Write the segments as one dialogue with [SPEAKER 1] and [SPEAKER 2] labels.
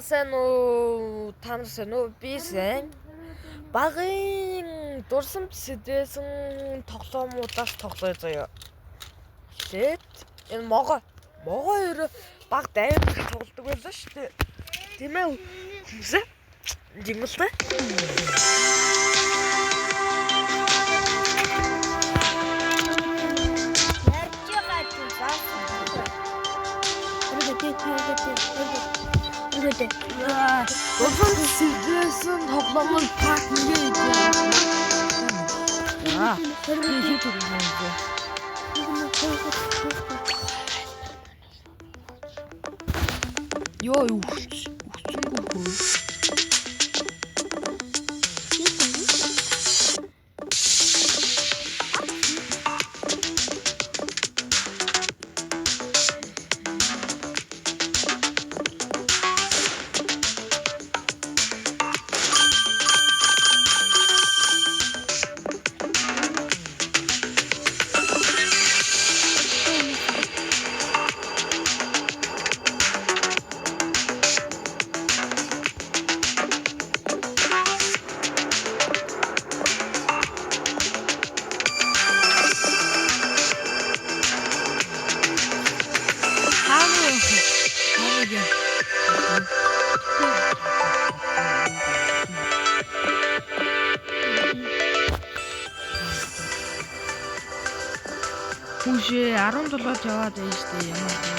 [SPEAKER 1] Сайн уу, таньсан уу? Би сайн. Багын дурсамж сэдвэсэн тоглоомудаас тоглоё заяа. Эхлээд энэ могоо ерөө баг дайвар тоглодог байлаа шүү дээ. Тийм ээ. Хүмүүсээ жимэлтэй. Дурсамж сэдвэсэн тоглоомод пак ингээд Ёо үхчихгүй. Хүүшээ 17-д яваад байж тээ ямар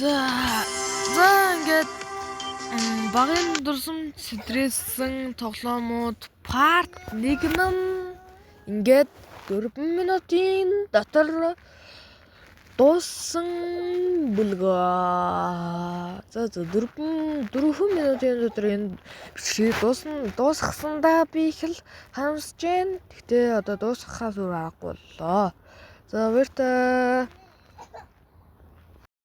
[SPEAKER 1] За ингээд багын дурсамж сэдвэсэн тоглоомууд part 1 нь ингээд 4 минутын дотор дууссан бүлгээ. За 4 минутын дотор энэ бичлэгийг дуусгасандаа би их л харамсаж байна. Гэхдээ одоо дуусгахаас өөр аргагүй боллоо. За баяртай.